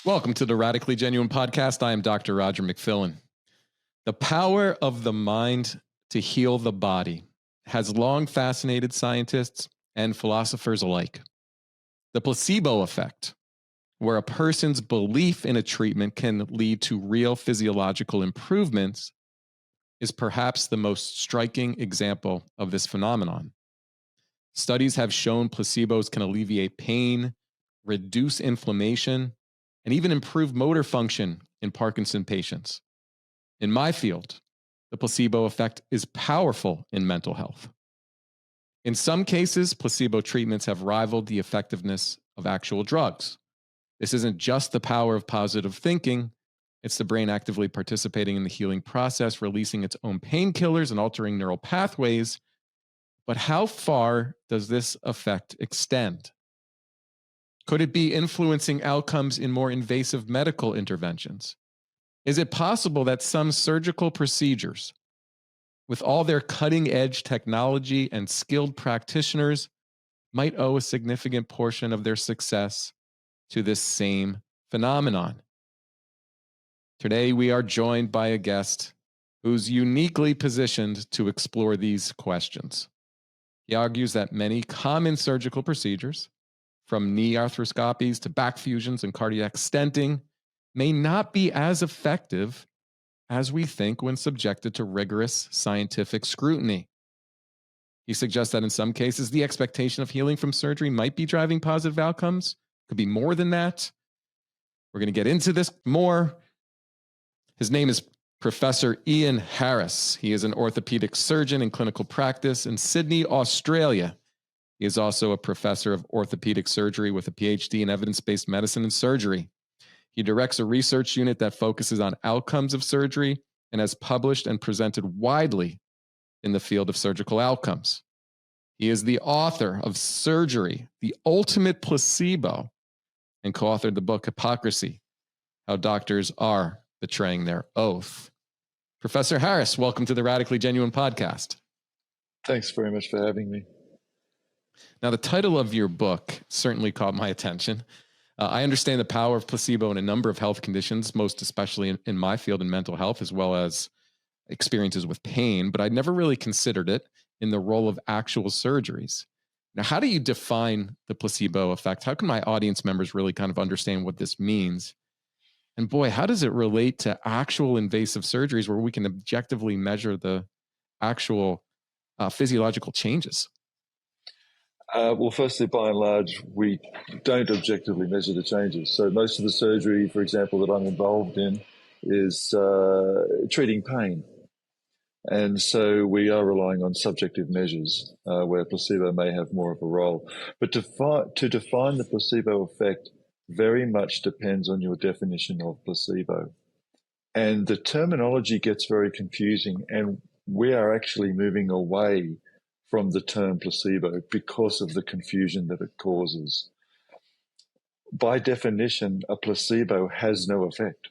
Welcome to the Radically Genuine podcast. I am Dr. Roger McFillin. The power of the mind to heal the body has long fascinated scientists and philosophers alike. The placebo effect, where a person's belief in a treatment can lead to real physiological improvements, is perhaps the most striking example of this phenomenon. Studies have shown placebos can alleviate pain, reduce inflammation, and even improve motor function in Parkinson patients. In my field, the placebo effect is powerful in mental health. In some cases, placebo treatments have rivaled the effectiveness of actual drugs. This isn't just the power of positive thinking, it's the brain actively participating in the healing process, releasing its own painkillers and altering neural pathways. But how far does this effect extend? Could it be influencing outcomes in more invasive medical interventions? Is it possible that some surgical procedures, with all their cutting-edge technology and skilled practitioners, might owe a significant portion of their success to this same phenomenon? Today, we are joined by a guest who's uniquely positioned to explore these questions. He argues that many common surgical procedures, from knee arthroscopies to back fusions and cardiac stenting, may not be as effective as we think when subjected to rigorous scientific scrutiny. He suggests that in some cases, the expectation of healing from surgery might be driving positive outcomes. Could be more than that. We're going to get into this more. His name is Professor Ian Harris. He is an orthopedic surgeon in clinical practice in Sydney, Australia. He is also a professor of orthopedic surgery with a PhD in evidence-based medicine and surgery. He directs a research unit that focuses on outcomes of surgery and has published and presented widely in the field of surgical outcomes. He is the author of Surgery, the Ultimate Placebo, and co-authored the book Hippocrasy, How Doctors Are Betraying Their Oath. Professor Harris, welcome to the Radically Genuine podcast. Thanks very much for having me. Now, the title of your book certainly caught my attention. I understand the power of placebo in a number of health conditions, most especially in my field in mental health, as well as experiences with pain, but I'd never really considered it in the role of actual surgeries. Now, how do you define the placebo effect? How can my audience members really kind of understand what this means? And boy, how does it relate to actual invasive surgeries where we can objectively measure the actual physiological changes? Well, firstly, by and large, we don't objectively measure the changes. So most of the surgery, for example, that I'm involved in is treating pain. And so we are relying on subjective measures where placebo may have more of a role. But to define the placebo effect very much depends on your definition of placebo. And the terminology gets very confusing, and we are actually moving away from the term placebo because of the confusion that it causes. By definition, a placebo has no effect.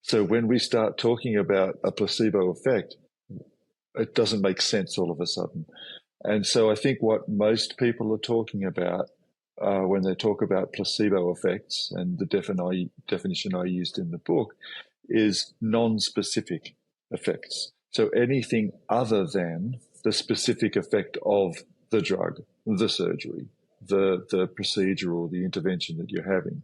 So when we start talking about a placebo effect, it doesn't make sense all of a sudden. And so I think what most people are talking about when they talk about placebo effects, and the definition I used in the book, is non-specific effects. So anything other than the specific effect of the drug, the surgery, the procedure or the intervention that you're having.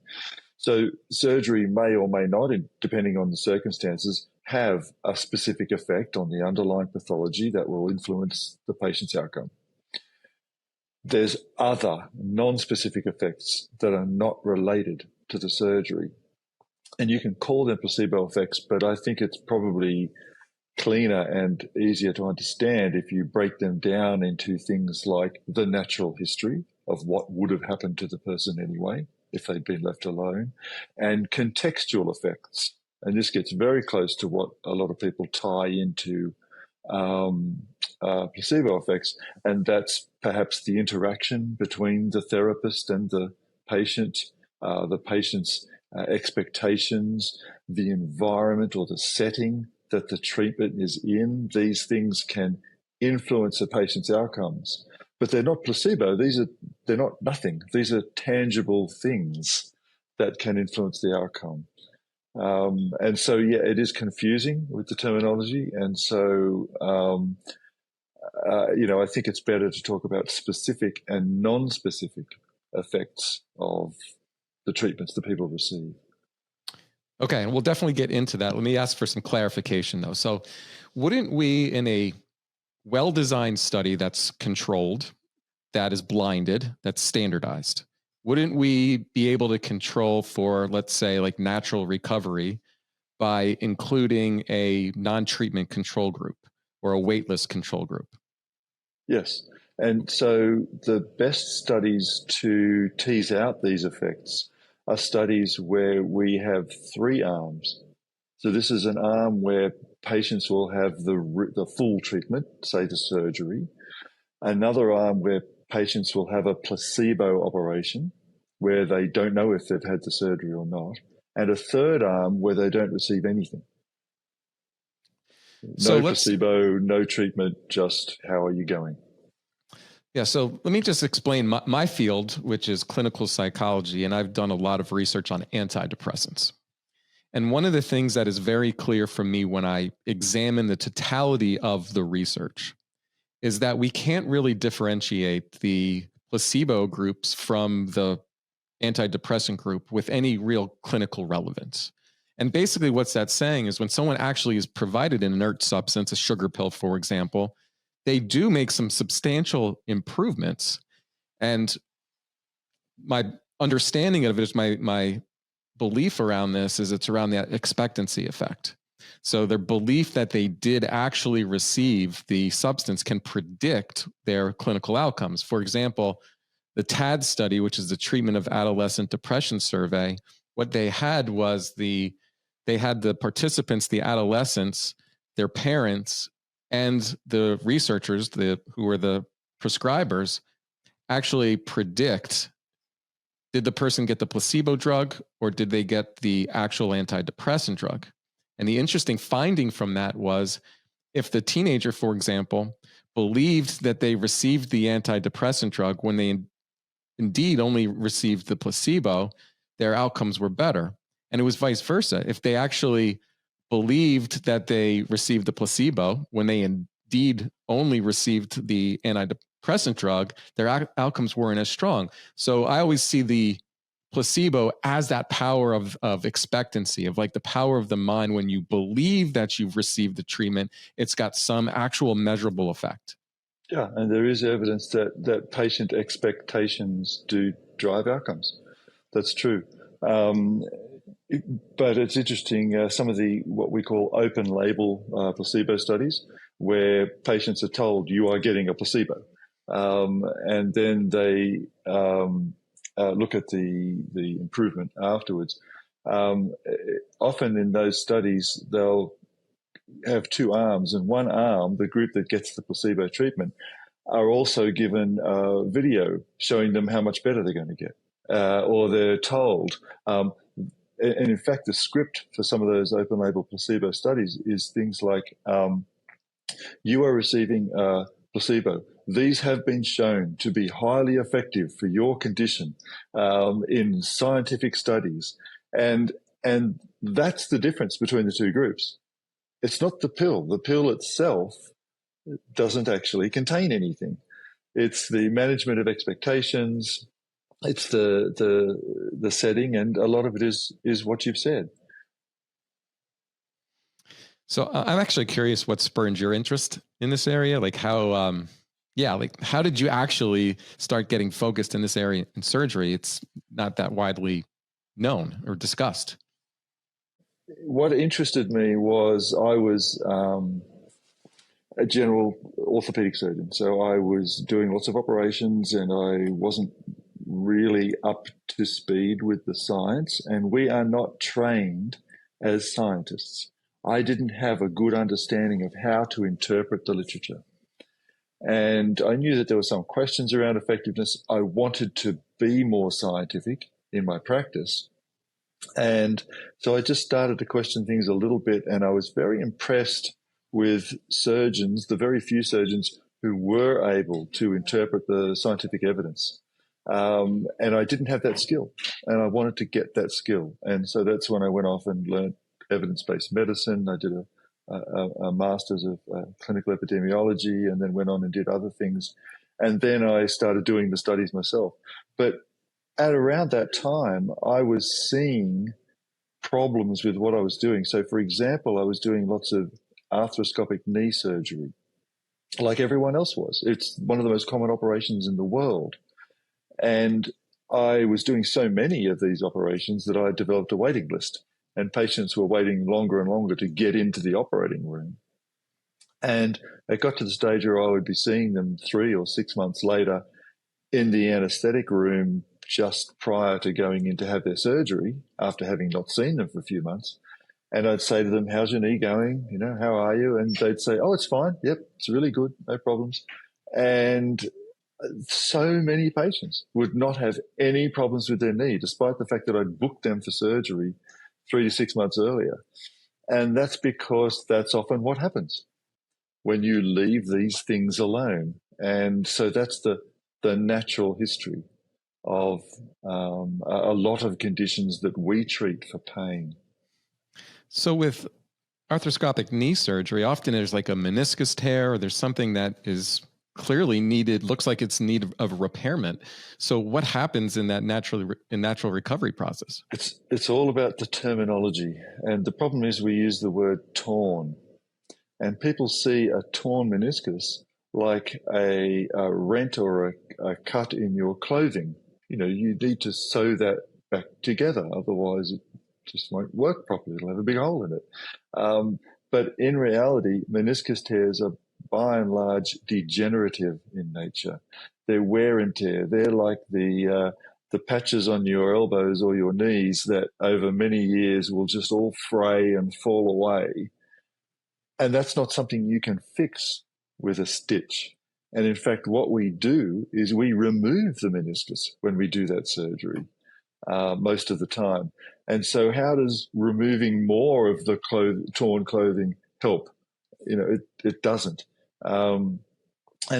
So surgery may or may not, depending on the circumstances, have a specific effect on the underlying pathology that will influence the patient's outcome. There's other non-specific effects that are not related to the surgery. And you can call them placebo effects, but I think it's probably cleaner and easier to understand if you break them down into things like the natural history of what would have happened to the person anyway if they'd been left alone, and contextual effects. And this gets very close to what a lot of people tie into placebo effects, and that's perhaps the interaction between the therapist and the patient's expectations, the environment or the setting that the treatment is in. These things can influence a patient's outcomes, but they're not placebo. They're not nothing. These are tangible things that can influence the outcome. And so, yeah, it is confusing with the terminology. And so, I think it's better to talk about specific and non-specific effects of the treatments that people receive. Okay, we'll definitely get into that. Let me ask for some clarification, though. So, wouldn't we, in a well-designed study that's controlled, that is blinded, that's standardized, wouldn't we be able to control for, let's say, like natural recovery by including a non-treatment control group or a waitlist control group? Yes. And so the best studies to tease out these effects are studies where we have 3 arms. So this is an arm where patients will have the full treatment, say the surgery. Another arm where patients will have a placebo operation, where they don't know if they've had the surgery or not. And a third arm where they don't receive anything. No placebo, no treatment, just how are you going? Yeah, so let me just explain my field, which is clinical psychology, and I've done a lot of research on antidepressants. And one of the things that is very clear for me when I examine the totality of the research is that we can't really differentiate the placebo groups from the antidepressant group with any real clinical relevance. And basically what's that saying is when someone actually is provided an inert substance, a sugar pill, for example, they do make some substantial improvements. And my understanding of it is my belief around this is it's around that expectancy effect. So their belief that they did actually receive the substance can predict their clinical outcomes. For example, the TAD study, which is the Treatment of Adolescent Depression Survey, what they had was they had the participants, the adolescents, their parents, and the researchers, who were the prescribers, actually predict, did the person get the placebo drug or did they get the actual antidepressant drug? And the interesting finding from that was if the teenager, for example, believed that they received the antidepressant drug when they indeed only received the placebo, their outcomes were better. And it was vice versa. If they actually believed that they received the placebo when they indeed only received the antidepressant drug, their outcomes weren't as strong. So I always see the placebo as that power of expectancy, of like the power of the mind. When you believe that you've received the treatment, it's got some actual measurable effect. Yeah, and there is evidence that patient expectations do drive outcomes. That's true. But it's interesting, some of the what we call open label placebo studies, where patients are told you are getting a placebo. And then they look at the improvement afterwards. Often in those studies, they'll have 2 arms, and one arm, the group that gets the placebo treatment, are also given a video showing them how much better they're going to get. Or they're told, and in fact, the script for some of those open label placebo studies is things like, you are receiving a placebo. These have been shown to be highly effective for your condition in scientific studies. And that's the difference between the 2 groups. It's not the pill. The pill itself doesn't actually contain anything. It's the management of expectations. It's the setting, and a lot of it is what you've said. So I'm actually curious what spurred your interest in this area. Like how, how did you actually start getting focused in this area in surgery? It's not that widely known or discussed. What interested me was I was a general orthopedic surgeon. So I was doing lots of operations and I wasn't really up to speed with the science. And we are not trained as scientists. I didn't have a good understanding of how to interpret the literature. And I knew that there were some questions around effectiveness. I wanted to be more scientific in my practice. And so I just started to question things a little bit, and I was very impressed with surgeons, the very few surgeons who were able to interpret the scientific evidence. And I didn't have that skill, and I wanted to get that skill. And so that's when I went off and learned evidence-based medicine. I did a master's of clinical epidemiology, and then went on and did other things. And then I started doing the studies myself. But at around that time, I was seeing problems with what I was doing. So, for example, I was doing lots of arthroscopic knee surgery, like everyone else was. It's one of the most common operations in the world. And I was doing so many of these operations that I developed a waiting list, and patients were waiting longer and longer to get into the operating room. And it got to the stage where I would be seeing them 3 or 6 months later in the anesthetic room just prior to going in to have their surgery, after having not seen them for a few months. And I'd say to them, how's your knee going? You know, how are you? And they'd say, oh, it's fine. Yep, it's really good. No problems. And so many patients would not have any problems with their knee, despite the fact that I'd booked them for surgery 3 to 6 months earlier. And that's because that's often what happens when you leave these things alone. And so that's the natural history of a lot of conditions that we treat for pain. So with arthroscopic knee surgery, often there's like a meniscus tear, or there's something that is clearly needed, looks like it's in need of repairment. So what happens in that natural recovery process? It's all about the terminology. And the problem is we use the word torn. And people see a torn meniscus like a rent or a cut in your clothing. You know, you need to sew that back together. Otherwise, it just won't work properly. It'll have a big hole in it. But in reality, meniscus tears are by and large degenerative in nature. They're wear and tear. They're like the patches on your elbows or your knees that over many years will just all fray and fall away. And that's not something you can fix with a stitch. And in fact, what we do is we remove the meniscus when we do that surgery most of the time. And so how does removing more of the torn clothing help? You know, it doesn't. And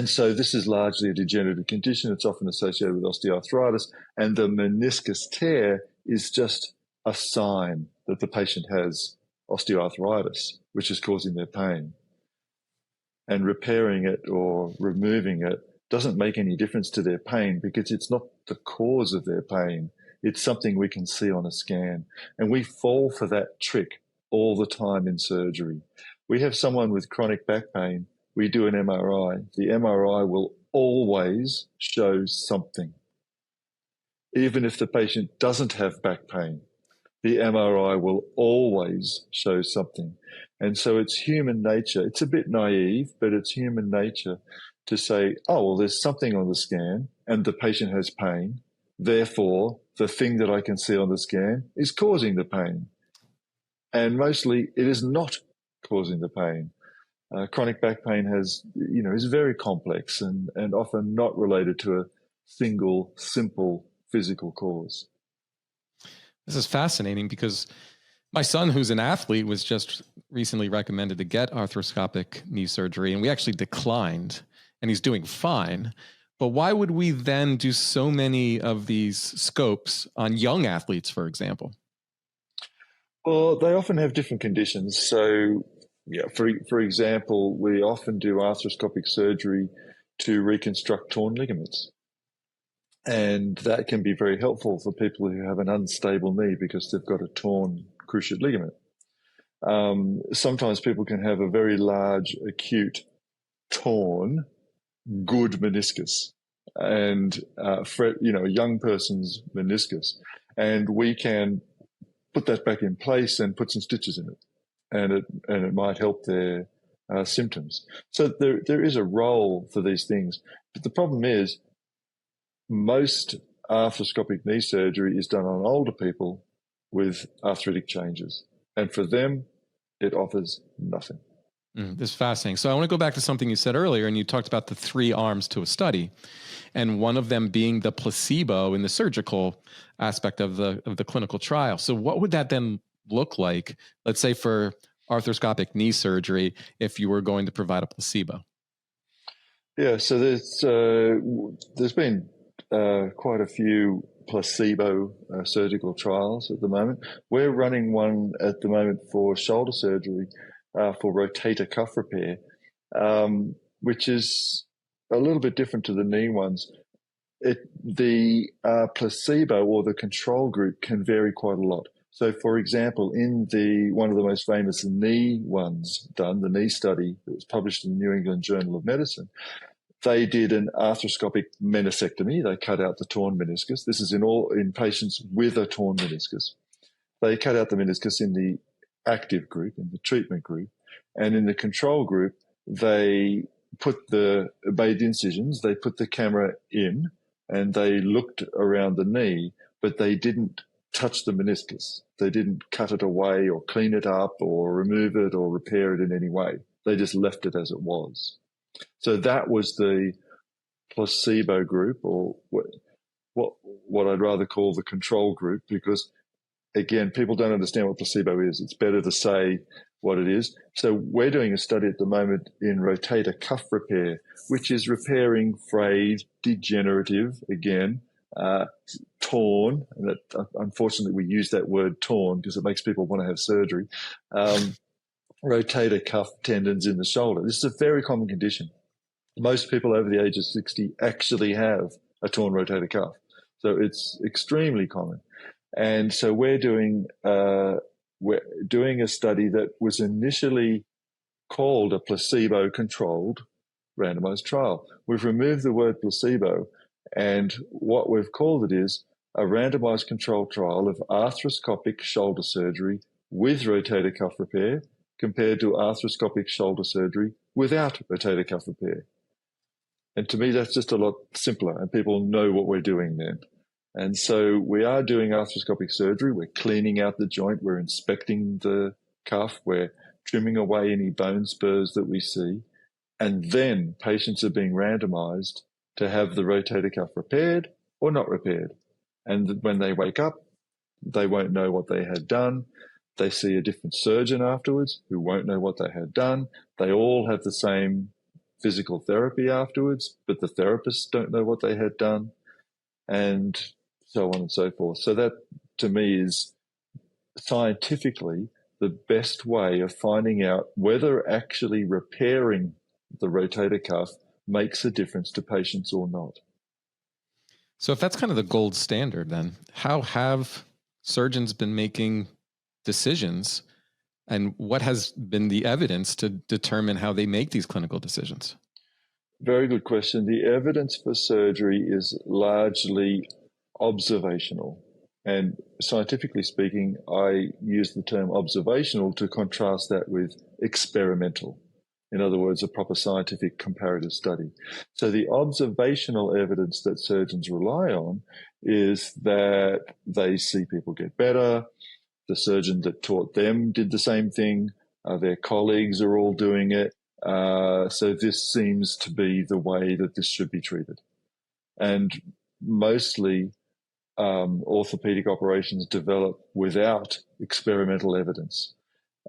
so this is largely a degenerative condition. It's often associated with osteoarthritis, and the meniscus tear is just a sign that the patient has osteoarthritis, which is causing their pain. And repairing it or removing it doesn't make any difference to their pain, because it's not the cause of their pain. It's something we can see on a scan. And we fall for that trick all the time in surgery. We have someone with chronic back pain. We do an MRI. The MRI will always show something. Even if the patient doesn't have back pain, the MRI will always show something. And so it's human nature. It's a bit naive, but it's human nature to say, oh, well, there's something on the scan and the patient has pain. Therefore, the thing that I can see on the scan is causing the pain. And mostly it is not causing the pain. Chronic back pain is very complex and often not related to a single, simple physical cause. This is fascinating, because my son, who's an athlete, was just recently recommended to get arthroscopic knee surgery, and we actually declined, and he's doing fine. But why would we then do so many of these scopes on young athletes, for example? Well, they often have different conditions. So, yeah, for example, we often do arthroscopic surgery to reconstruct torn ligaments. And that can be very helpful for people who have an unstable knee because they've got a torn cruciate ligament. Sometimes people can have a very large, acute, torn, good meniscus, and a young person's meniscus, and we can put that back in place and put some stitches in it, and it might help their symptoms. So there is a role for these things, but the problem is most arthroscopic knee surgery is done on older people with arthritic changes, and for them, it offers nothing. This is fascinating. So I want to go back to something you said earlier, and you talked about the 3 arms to a study, and one of them being the placebo in the surgical aspect of the clinical trial. So what would that then look like, let's say for arthroscopic knee surgery, if you were going to provide a placebo? Yeah, so there's been quite a few placebo surgical trials at the moment. We're running one at the moment for shoulder surgery for rotator cuff repair, which is a little bit different to the knee ones. The placebo or the control group can vary quite a lot. So, for example, in one of the most famous knee ones done, the knee study that was published in the New England Journal of Medicine, they did an arthroscopic meniscectomy. They cut out the torn meniscus. This is in patients with a torn meniscus. They cut out the meniscus in the active group, in the treatment group, and in the control group, they made the incisions. They put the camera in, and they looked around the knee, but they didn't touch the meniscus. They didn't cut it away or clean it up or remove it or repair it in any way. They just left it as it was. So that was the placebo group, or what I'd rather call the control group, because, again, people don't understand what placebo is. It's better to say what it is. So we're doing a study at the moment in rotator cuff repair, which is repairing frayed, degenerative, again, torn, and that, unfortunately we use that word torn because it makes people want to have surgery, rotator cuff tendons in the shoulder. This is a very common condition. Most people over the age of 60 actually have a torn rotator cuff. So it's extremely common. And so we're doing a study that was initially called a placebo-controlled randomized trial. We've removed the word placebo, and what we've called it is a randomized controlled trial of arthroscopic shoulder surgery with rotator cuff repair compared to arthroscopic shoulder surgery without rotator cuff repair. And to me, that's just a lot simpler, and people know what we're doing then. And so we are doing arthroscopic surgery. We're cleaning out the joint. We're inspecting the cuff. We're trimming away any bone spurs that we see. And then patients are being randomized to have the rotator cuff repaired or not repaired. And when they wake up, they won't know what they had done. They see a different surgeon afterwards who won't know what they had done. They all have the same physical therapy afterwards, but the therapists don't know what they had done, and so on and so forth. So that, to me, is scientifically the best way of finding out whether actually repairing the rotator cuff makes a difference to patients or not. So if that's kind of the gold standard, then how have surgeons been making decisions, and what has been the evidence to determine how they make these clinical decisions? Very good question. The evidence for surgery is largely observational. And scientifically speaking, I use the term observational to contrast that with experimental. In other words, a proper scientific comparative study. So the observational evidence that surgeons rely on is that they see people get better. The surgeon that taught them did the same thing. Their colleagues are all doing it. So this seems to be the way that this should be treated. And mostly orthopedic operations develop without experimental evidence.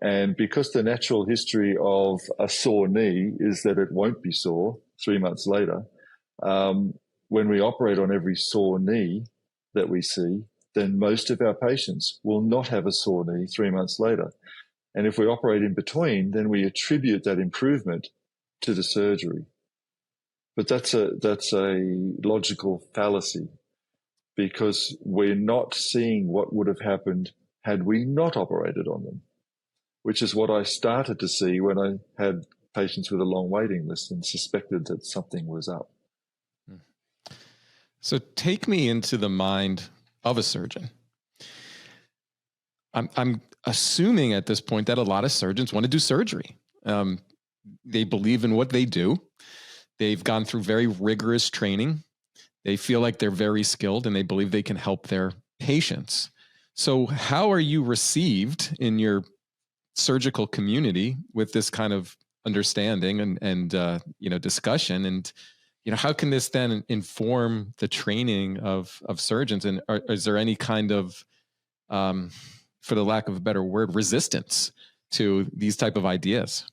And because the natural history of a sore knee is that it won't be sore 3 months later, when we operate on every sore knee that we see, then most of our patients will not have a sore knee 3 months later. And if we operate in between, then we attribute that improvement to the surgery. But that's a logical fallacy, because we're not seeing what would have happened had we not operated on them, which is what I started to see when I had patients with a long waiting list and suspected that something was up. So take me into the mind of a surgeon. I'm assuming at this point that a lot of surgeons want to do surgery. They believe in what they do. They've gone through very rigorous training. They feel like they're very skilled, and they believe they can help their patients. So how are you received in your surgical community with this kind of understanding and discussion? And how can this then inform the training of surgeons? And is there any kind of for the lack of a better word, resistance to these type of ideas?